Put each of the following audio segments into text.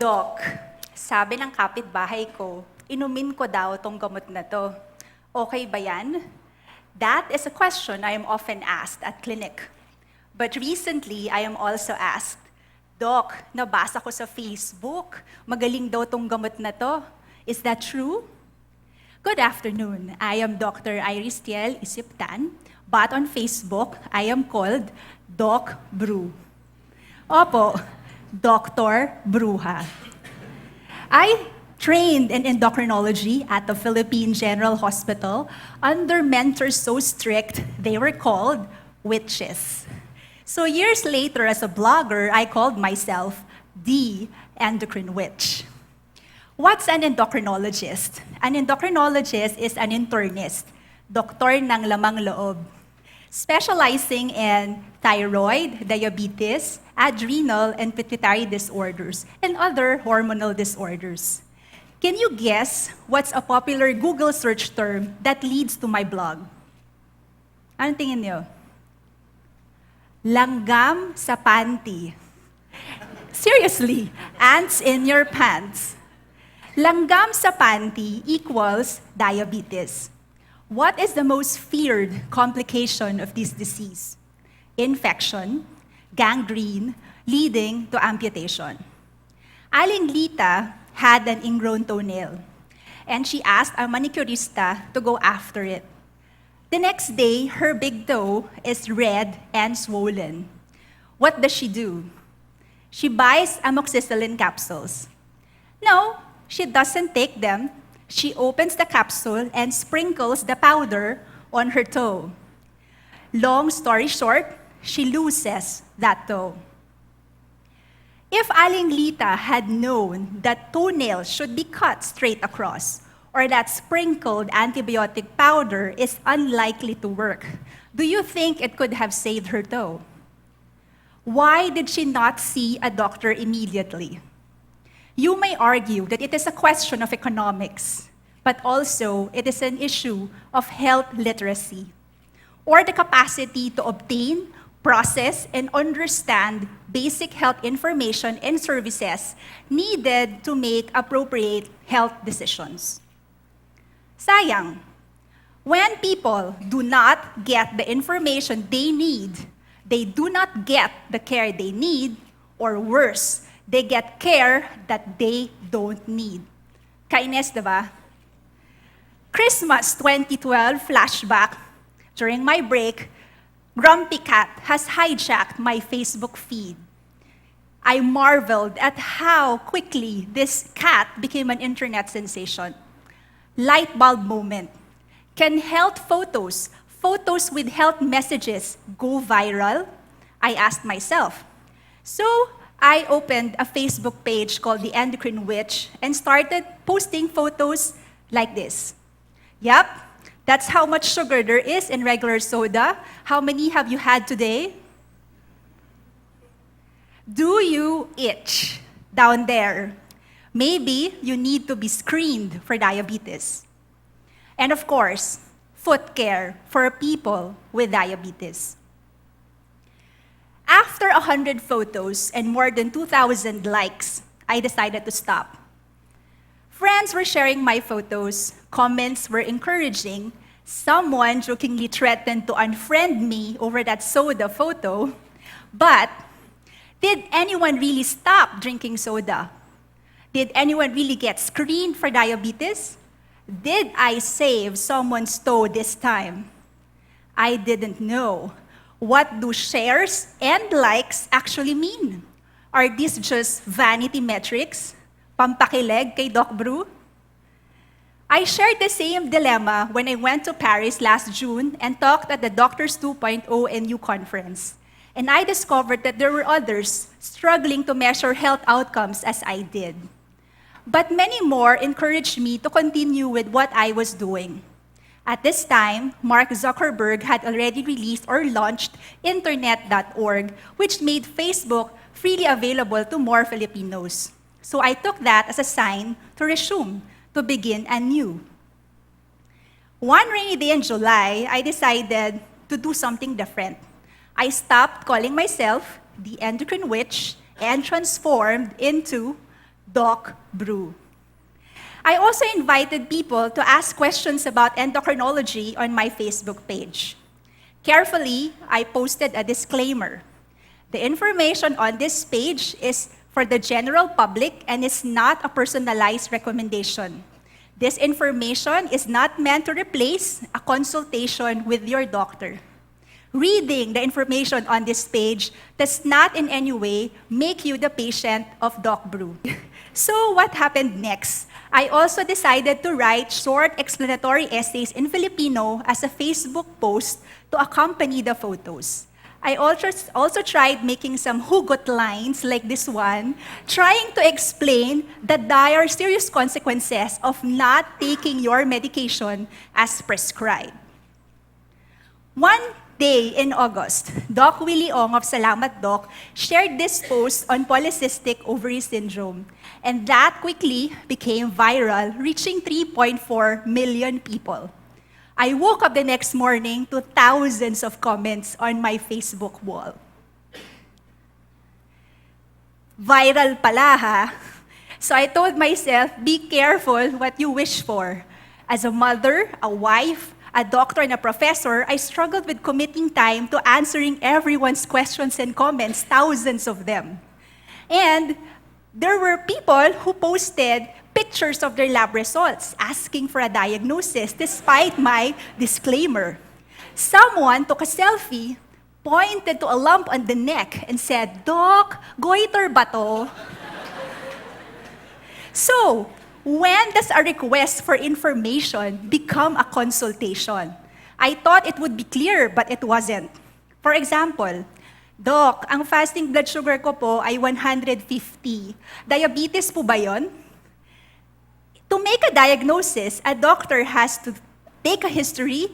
Doc, sabi ng kapitbahay ko, inumin ko daw tong gamot na to. Okay ba yan? That is a question I am often asked at clinic. But recently, I am also asked, Doc, nabasa ko sa Facebook, magaling daw tong gamot na to. Is that true? Good afternoon. I am Dr. Isip, but on Facebook, I am called Doc Bru. Opo, Dr. Bruha. I trained in endocrinology at the Philippine General Hospital under mentors so strict they were called witches. So years later, as a blogger, I called myself the endocrine witch. What's an endocrinologist? An endocrinologist is an internist, doktor ng lamang loob, specializing in thyroid, diabetes, adrenal, and pituitary disorders, and other hormonal disorders. Can you guess what's a popular Google search term that leads to my blog? Anong tingin niyo? Langgam sa panty. Seriously, ants in your pants. Langgam sa panty equals diabetes. What is the most feared complication of this disease? Infection, gangrene, leading to amputation. Aling Lita had an ingrown toenail, and she asked a manicurista to go after it. The next day, her big toe is red and swollen. What does she do? She buys amoxicillin capsules. No, she doesn't take them. She opens the capsule and sprinkles the powder on her toe. Long story short, she loses that toe. If Aling Lita had known that toenails should be cut straight across, or that sprinkled antibiotic powder is unlikely to work, do you think it could have saved her toe? Why did she not see a doctor immediately? You may argue that it is a question of economics, but also it is an issue of health literacy, or the capacity to obtain, process, and understand basic health information and services needed to make appropriate health decisions. Sayang, when people do not get the information they need, they do not get the care they need, or worse, they get care that they don't need. Kainis, diba? Christmas 2012 flashback. During my break, Grumpy Cat has hijacked my Facebook feed. I marveled at how quickly this cat became an internet sensation. Light bulb moment. Can health photos with health messages, go viral? I asked myself. So I opened a Facebook page called The Endocrine Witch and started posting photos like this. Yep, that's how much sugar there is in regular soda. How many have you had today? Do you itch down there? Maybe you need to be screened for diabetes. And of course, foot care for people with diabetes. After 100 photos and more than 2,000 likes, I decided to stop. Friends were sharing my photos, comments were encouraging, someone jokingly threatened to unfriend me over that soda photo, but did anyone really stop drinking soda? Did anyone really get screened for diabetes? Did I save someone's toe this time? I didn't know. What do shares and likes actually mean? Are these just vanity metrics? Pampakilig kay Doc Bru? I shared the same dilemma when I went to Paris last June and talked at the Doctors 2.0 NU conference. And I discovered that there were others struggling to measure health outcomes as I did. But many more encouraged me to continue with what I was doing. At this time, Mark Zuckerberg had already released or launched internet.org, which made Facebook freely available to more Filipinos. So I took that as a sign to resume, to begin anew. One rainy day in July, I decided to do something different. I stopped calling myself the endocrine witch and transformed into Doc Bru. I also invited people to ask questions about endocrinology on my Facebook page. Carefully, I posted a disclaimer. The information on this page is for the general public and is not a personalized recommendation. This information is not meant to replace a consultation with your doctor. Reading the information on this page does not in any way make you the patient of Doc Bru. So what happened next? I also decided to write short explanatory essays in Filipino as a Facebook post to accompany the photos. I also tried making some hugot lines like this one, trying to explain the dire serious consequences of not taking your medication as prescribed. One day in August, Doc Willie Ong of Salamat Doc shared this post on polycystic ovary syndrome, and that quickly became viral, reaching 3.4 million people. I woke up the next morning to thousands of comments on my Facebook wall. Viral pala, ha? So I told myself, be careful what you wish for. As a mother, a wife, a doctor, and a professor, I struggled with committing time to answering everyone's questions and comments, thousands of them. And there were people who posted pictures of their lab results, asking for a diagnosis despite my disclaimer. Someone took a selfie, pointed to a lump on the neck, and said, "Doc, goiter ba to?" So, when does a request for information become a consultation? I thought it would be clear, but it wasn't. For example, "Doc, ang fasting blood sugar ko po ay 150. Diabetes po ba yon?" To make a diagnosis, a doctor has to take a history,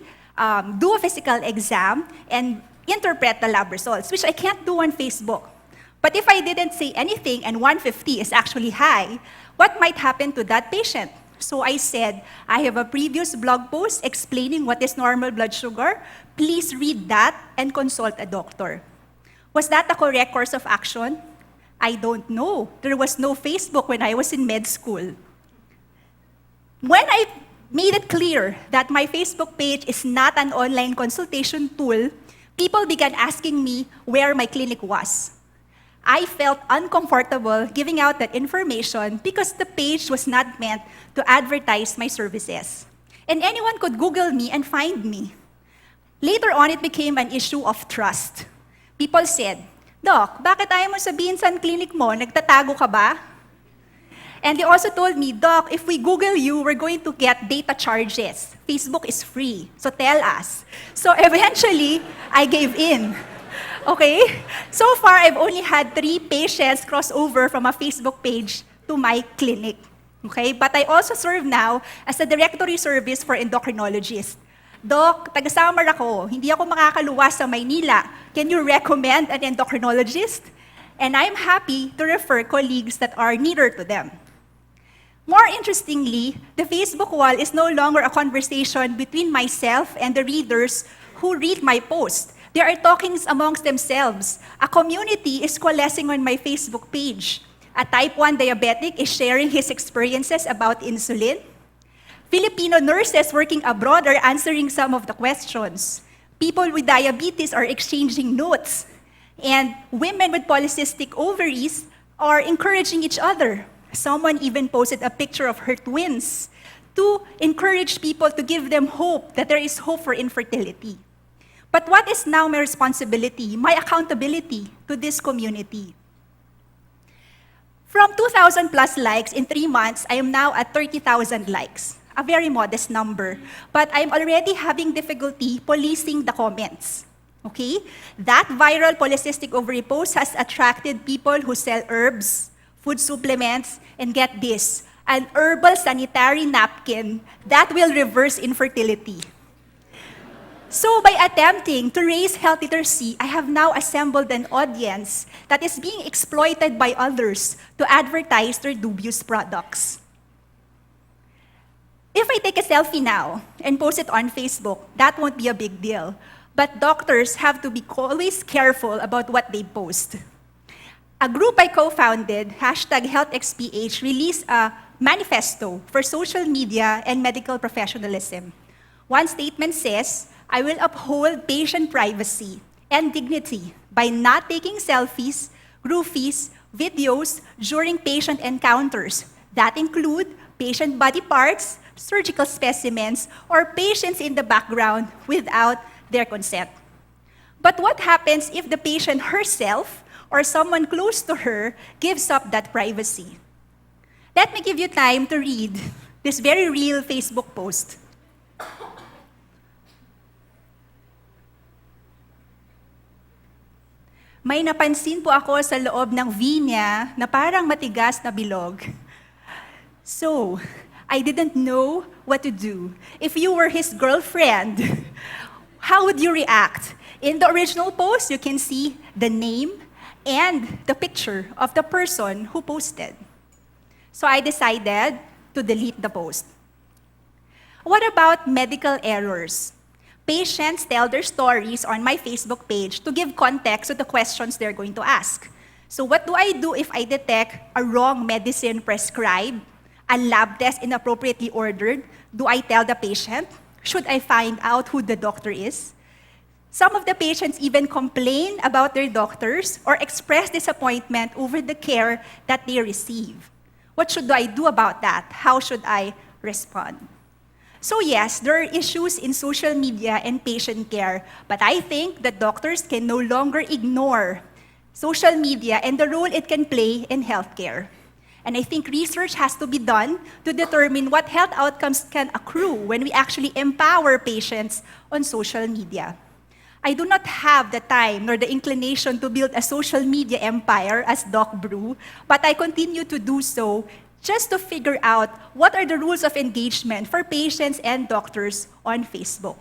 do a physical exam, and interpret the lab results, which I can't do on Facebook. But if I didn't say anything and 150 is actually high, what might happen to that patient? So I said, I have a previous blog post explaining what is normal blood sugar. Please read that and consult a doctor. Was that the correct course of action? I don't know. There was no Facebook when I was in med school. When I made it clear that my Facebook page is not an online consultation tool, people began asking me where my clinic was. I felt uncomfortable giving out that information because the page was not meant to advertise my services. And anyone could Google me and find me. Later on, it became an issue of trust. People said, "Doc, bakit ayaw mo sabihin saan clinic mo? Nagtatago ka ba?" And they also told me, "Doc, if we Google you, we're going to get data charges. Facebook is free, so tell us." So eventually, I gave in. Okay? So far, I've only had 3 patients cross over from a Facebook page to my clinic. Okay? But I also serve now as a directory service for endocrinologists. "Doc, taga-Samar ako. Hindi ako makakaluwas sa Maynila. Can you recommend an endocrinologist?" And I'm happy to refer colleagues that are nearer to them. More interestingly, the Facebook wall is no longer a conversation between myself and the readers who read my post. They are talking amongst themselves. A community is coalescing on my Facebook page. A type 1 diabetic is sharing his experiences about insulin. Filipino nurses working abroad are answering some of the questions. People with diabetes are exchanging notes. And women with polycystic ovaries are encouraging each other. Someone even posted a picture of her twins to encourage people to give them hope that there is hope for infertility. But what is now my responsibility, my accountability to this community? From 2,000 plus likes in 3 months, I am now at 30,000 likes. A very modest number. But I'm already having difficulty policing the comments. Okay? That viral polycystic ovary post has attracted people who sell herbs, food supplements, and get this, an herbal sanitary napkin that will reverse infertility. So by attempting to raise health literacy, I have now assembled an audience that is being exploited by others to advertise their dubious products. If I take a selfie now and post it on Facebook, that won't be a big deal. But doctors have to be always careful about what they post. A group I co-founded, #HealthXPH, released a manifesto for social media and medical professionalism. One statement says, "I will uphold patient privacy and dignity by not taking selfies, groupies, videos during patient encounters that include patient body parts, surgical specimens, or patients in the background without their consent." But what happens if the patient herself or someone close to her gives up that privacy? Let me give you time to read this very real Facebook post. May napansin po ako sa loob ng V niya na parang matigas na bilog. So, I didn't know what to do. If you were his girlfriend, how would you react? In the original post, you can see the name and the picture of the person who posted. So I decided to delete the post. What about medical errors? Patients tell their stories on my Facebook page to give context to the questions they're going to ask. So what do I do if I detect a wrong medicine prescribed, a lab test inappropriately ordered? Do I tell the patient? Should I find out who the doctor is? Some of the patients even complain about their doctors or express disappointment over the care that they receive. What should I do about that? How should I respond? So yes, there are issues in social media and patient care, but I think that doctors can no longer ignore social media and the role it can play in healthcare. And I think research has to be done to determine what health outcomes can accrue when we actually empower patients on social media. I do not have the time nor the inclination to build a social media empire as Doc Bru, but I continue to do so just to figure out what are the rules of engagement for patients and doctors on Facebook.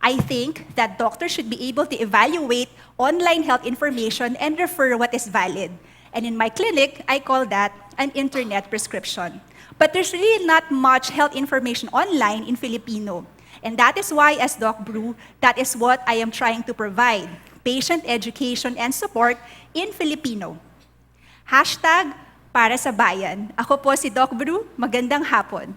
I think that doctors should be able to evaluate online health information and refer what is valid. And in my clinic, I call that an internet prescription. But there's really not much health information online in Filipino. And that is why, as Doc Bru, that is what I am trying to provide: patient education and support in Filipino. #para sa bayan. Ako po si Doc Bru. Magandang hapon.